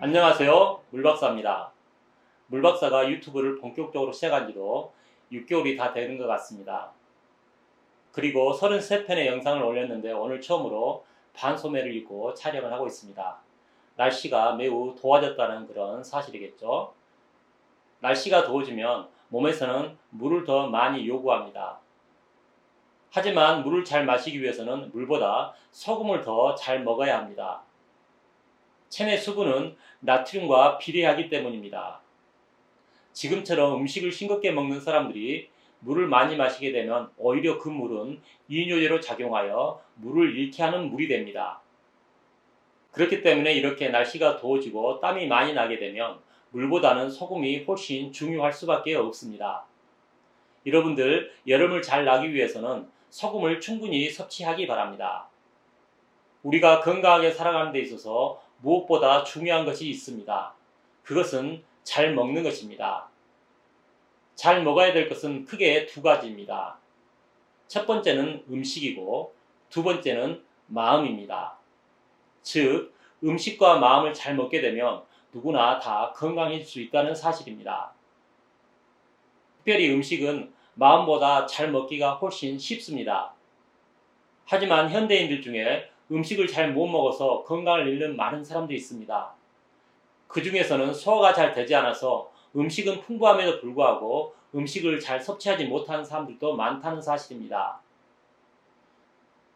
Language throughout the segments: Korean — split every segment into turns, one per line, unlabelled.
안녕하세요. 물박사입니다. 물박사가 유튜브를 본격적으로 시작한 지도 6개월이 다 되는 것 같습니다. 그리고 33편의 영상을 올렸는데 오늘 처음으로 반소매를 입고 촬영을 하고 있습니다. 날씨가 매우 더워졌다는 그런 사실이겠죠. 날씨가 더워지면 몸에서는 물을 더 많이 요구합니다. 하지만 물을 잘 마시기 위해서는 물보다 소금을 더 잘 먹어야 합니다. 체내 수분은 나트륨과 비례하기 때문입니다. 지금처럼 음식을 싱겁게 먹는 사람들이 물을 많이 마시게 되면 오히려 그 물은 이뇨제로 작용하여 물을 잃게 하는 물이 됩니다. 그렇기 때문에 이렇게 날씨가 더워지고 땀이 많이 나게 되면 물보다는 소금이 훨씬 중요할 수밖에 없습니다. 여러분들 여름을 잘 나기 위해서는 소금을 충분히 섭취하기 바랍니다. 우리가 건강하게 살아가는 데 있어서 무엇보다 중요한 것이 있습니다. 그것은 잘 먹는 것입니다. 잘 먹어야 될 것은 크게 두 가지입니다. 첫 번째는 음식이고 두 번째는 마음입니다. 즉, 음식과 마음을 잘 먹게 되면 누구나 다 건강해질 수 있다는 사실입니다. 특별히 음식은 마음보다 잘 먹기가 훨씬 쉽습니다. 하지만 현대인들 중에 음식을 잘 못 먹어서 건강을 잃는 많은 사람들이 있습니다. 그 중에서는 소화가 잘 되지 않아서 음식은 풍부함에도 불구하고 음식을 잘 섭취하지 못하는 사람들도 많다는 사실입니다.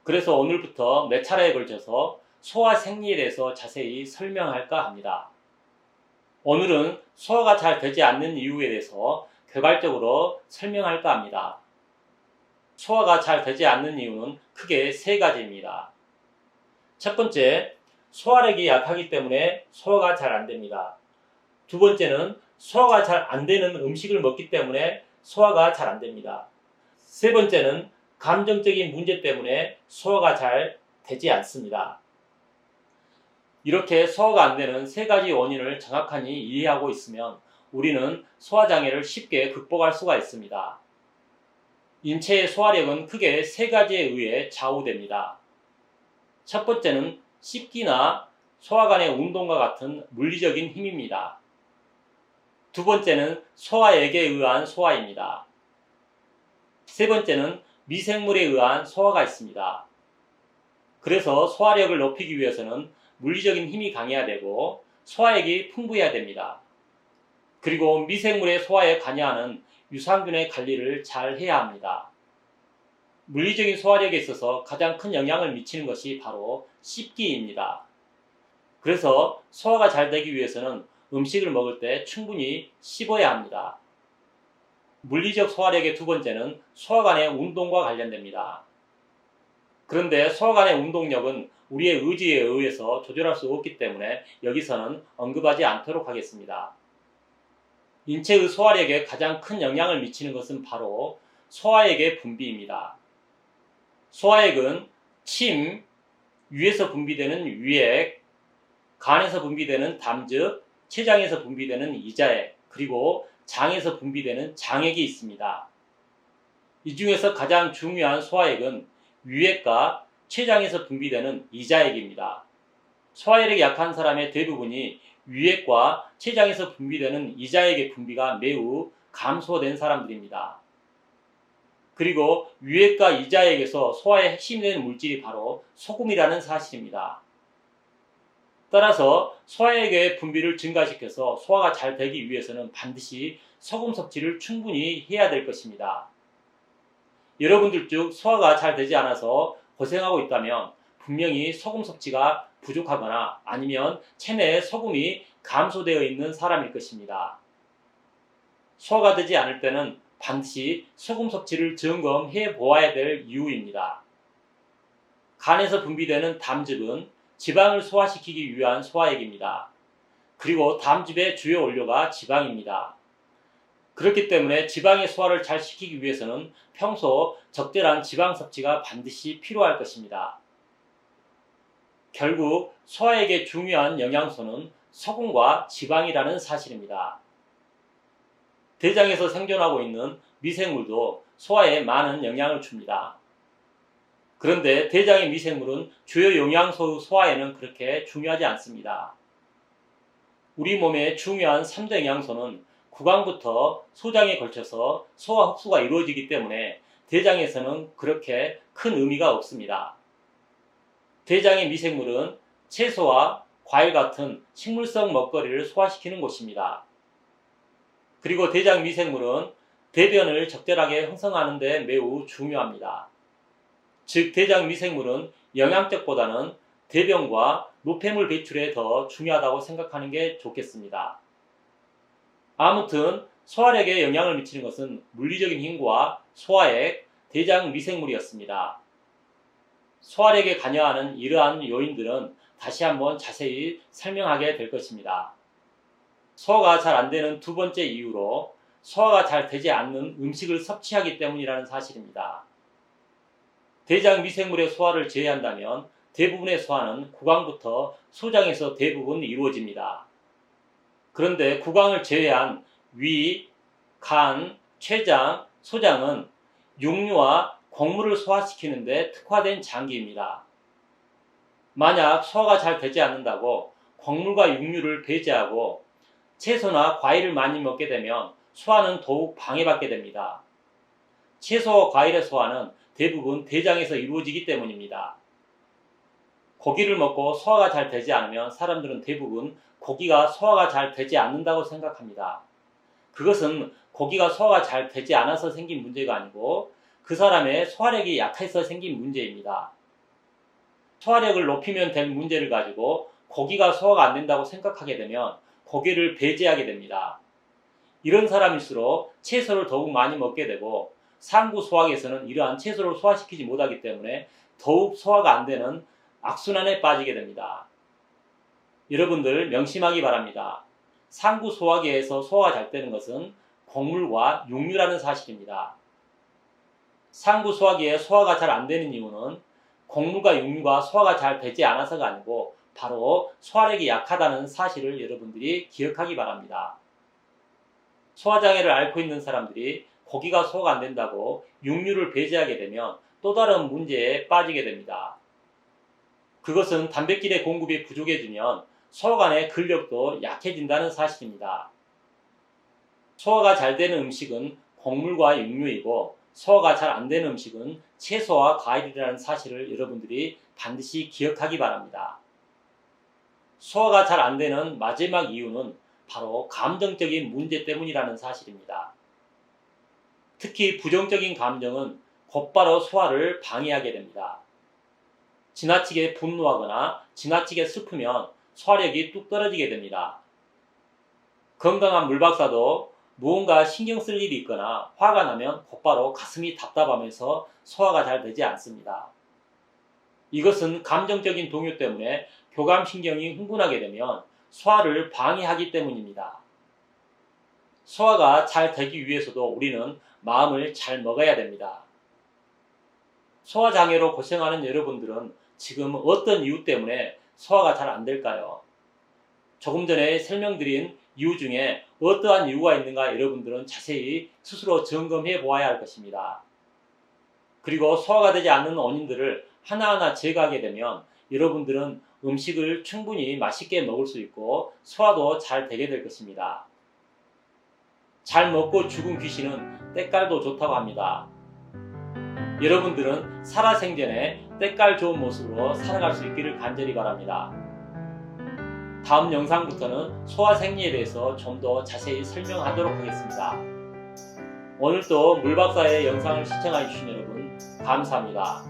그래서 오늘부터 몇 차례에 걸쳐서 소화 생리에 대해서 자세히 설명할까 합니다. 오늘은 소화가 잘 되지 않는 이유에 대해서 개괄적으로 설명할까 합니다. 소화가 잘 되지 않는 이유는 크게 세 가지입니다. 첫 번째, 소화력이 약하기 때문에 소화가 잘 안 됩니다. 두 번째는 소화가 잘 안 되는 음식을 먹기 때문에 소화가 잘 안 됩니다. 세 번째는 감정적인 문제 때문에 소화가 잘 되지 않습니다. 이렇게 소화가 안 되는 세 가지 원인을 정확하게 이해하고 있으면 우리는 소화장애를 쉽게 극복할 수가 있습니다. 인체의 소화력은 크게 세 가지에 의해 좌우됩니다. 첫 번째는 씹기나 소화관의 운동과 같은 물리적인 힘입니다. 두 번째는 소화액에 의한 소화입니다. 세 번째는 미생물에 의한 소화가 있습니다. 그래서 소화력을 높이기 위해서는 물리적인 힘이 강해야 되고 소화액이 풍부해야 됩니다. 그리고 미생물의 소화에 관여하는 유산균의 관리를 잘 해야 합니다. 물리적인 소화력에 있어서 가장 큰 영향을 미치는 것이 바로 씹기입니다. 그래서 소화가 잘 되기 위해서는 음식을 먹을 때 충분히 씹어야 합니다. 물리적 소화력의 두 번째는 소화관의 운동과 관련됩니다. 그런데 소화관의 운동력은 우리의 의지에 의해서 조절할 수 없기 때문에 여기서는 언급하지 않도록 하겠습니다. 인체의 소화력에 가장 큰 영향을 미치는 것은 바로 소화액의 분비입니다. 소화액은 침, 위에서 분비되는 위액, 간에서 분비되는 담즙, 췌장에서 분비되는 이자액, 그리고 장에서 분비되는 장액이 있습니다. 이 중에서 가장 중요한 소화액은 위액과 췌장에서 분비되는 이자액입니다. 소화력이 약한 사람의 대부분이 위액과 췌장에서 분비되는 이자액의 분비가 매우 감소된 사람들입니다. 그리고 위액과 이자액에서 소화의 핵심이 되는 물질이 바로 소금이라는 사실입니다. 따라서 소화액의 분비를 증가시켜서 소화가 잘 되기 위해서는 반드시 소금 섭취를 충분히 해야 될 것입니다. 여러분들 중 소화가 잘 되지 않아서 고생하고 있다면 분명히 소금 섭취가 부족하거나 아니면 체내에 소금이 감소되어 있는 사람일 것입니다. 소화가 되지 않을 때는 반드시 소금 섭취를 점검해 보아야 될 이유입니다. 간에서 분비되는 담즙은 지방을 소화시키기 위한 소화액입니다. 그리고 담즙의 주요 원료가 지방입니다. 그렇기 때문에 지방의 소화를 잘 시키기 위해서는 평소 적절한 지방 섭취가 반드시 필요할 것입니다. 결국 소화액의 중요한 영양소는 소금과 지방이라는 사실입니다. 대장에서 생존하고 있는 미생물도 소화에 많은 영향을 줍니다. 그런데 대장의 미생물은 주요 영양소 소화에는 그렇게 중요하지 않습니다. 우리 몸의 중요한 3대 영양소는 구강부터 소장에 걸쳐서 소화 흡수가 이루어지기 때문에 대장에서는 그렇게 큰 의미가 없습니다. 대장의 미생물은 채소와 과일 같은 식물성 먹거리를 소화시키는 곳입니다. 그리고 대장 미생물은 대변을 적절하게 형성하는 데 매우 중요합니다. 즉 대장 미생물은 영양적보다는 대변과 노폐물 배출에 더 중요하다고 생각하는 게 좋겠습니다. 아무튼 소화력에 영향을 미치는 것은 물리적인 힘과 소화액, 대장 미생물이었습니다. 소화력에 관여하는 이러한 요인들은 다시 한번 자세히 설명하게 될 것입니다. 소화가 잘 안 되는 두 번째 이유로 소화가 잘 되지 않는 음식을 섭취하기 때문이라는 사실입니다. 대장 미생물의 소화를 제외한다면 대부분의 소화는 구강부터 소장에서 대부분 이루어집니다. 그런데 구강을 제외한 위, 간, 췌장, 소장은 육류와 곡물을 소화시키는 데 특화된 장기입니다. 만약 소화가 잘 되지 않는다고 곡물과 육류를 배제하고 채소나 과일을 많이 먹게 되면 소화는 더욱 방해받게 됩니다. 채소와 과일의 소화는 대부분 대장에서 이루어지기 때문입니다. 고기를 먹고 소화가 잘 되지 않으면 사람들은 대부분 고기가 소화가 잘 되지 않는다고 생각합니다. 그것은 고기가 소화가 잘 되지 않아서 생긴 문제가 아니고 그 사람의 소화력이 약해서 생긴 문제입니다. 소화력을 높이면 될 문제를 가지고 고기가 소화가 안 된다고 생각하게 되면 고기를 배제하게 됩니다. 이런 사람일수록 채소를 더욱 많이 먹게 되고 상부 소화기에서는 이러한 채소를 소화시키지 못하기 때문에 더욱 소화가 안 되는 악순환에 빠지게 됩니다. 여러분들 명심하기 바랍니다. 상부 소화기에서 소화가 잘 되는 것은 곡물과 육류라는 사실입니다. 상부 소화기에 소화가 잘 안 되는 이유는 곡물과 육류가 소화가 잘 되지 않아서가 아니고 바로 소화력이 약하다는 사실을 여러분들이 기억하기 바랍니다. 소화장애를 앓고 있는 사람들이 고기가 소화가 안 된다고 육류를 배제하게 되면 또 다른 문제에 빠지게 됩니다. 그것은 단백질의 공급이 부족해지면 소화관의 근력도 약해진다는 사실입니다. 소화가 잘 되는 음식은 곡물과 육류이고 소화가 잘 안 되는 음식은 채소와 과일이라는 사실을 여러분들이 반드시 기억하기 바랍니다. 소화가 잘 안 되는 마지막 이유는 바로 감정적인 문제 때문이라는 사실입니다. 특히 부정적인 감정은 곧바로 소화를 방해하게 됩니다. 지나치게 분노하거나 지나치게 슬프면 소화력이 뚝 떨어지게 됩니다. 건강한 물박사도 무언가 신경 쓸 일이 있거나 화가 나면 곧바로 가슴이 답답하면서 소화가 잘 되지 않습니다. 이것은 감정적인 동요 때문에 교감신경이 흥분하게 되면 소화를 방해하기 때문입니다. 소화가 잘 되기 위해서도 우리는 마음을 잘 먹어야 됩니다. 소화장애로 고생하는 여러분들은 지금 어떤 이유 때문에 소화가 잘 안 될까요? 조금 전에 설명드린 이유 중에 어떠한 이유가 있는가 여러분들은 자세히 스스로 점검해 보아야 할 것입니다. 그리고 소화가 되지 않는 원인들을 하나하나 제거하게 되면 여러분들은 음식을 충분히 맛있게 먹을 수 있고 소화도 잘 되게 될 것입니다. 잘 먹고 죽은 귀신은 때깔도 좋다고 합니다. 여러분들은 살아생전에 때깔 좋은 모습으로 살아갈 수 있기를 간절히 바랍니다. 다음 영상부터는 소화생리에 대해서 좀 더 자세히 설명하도록 하겠습니다. 오늘도 물박사의 영상을 시청해 주신 여러분 감사합니다.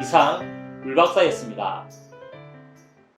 이상 물박사였습니다.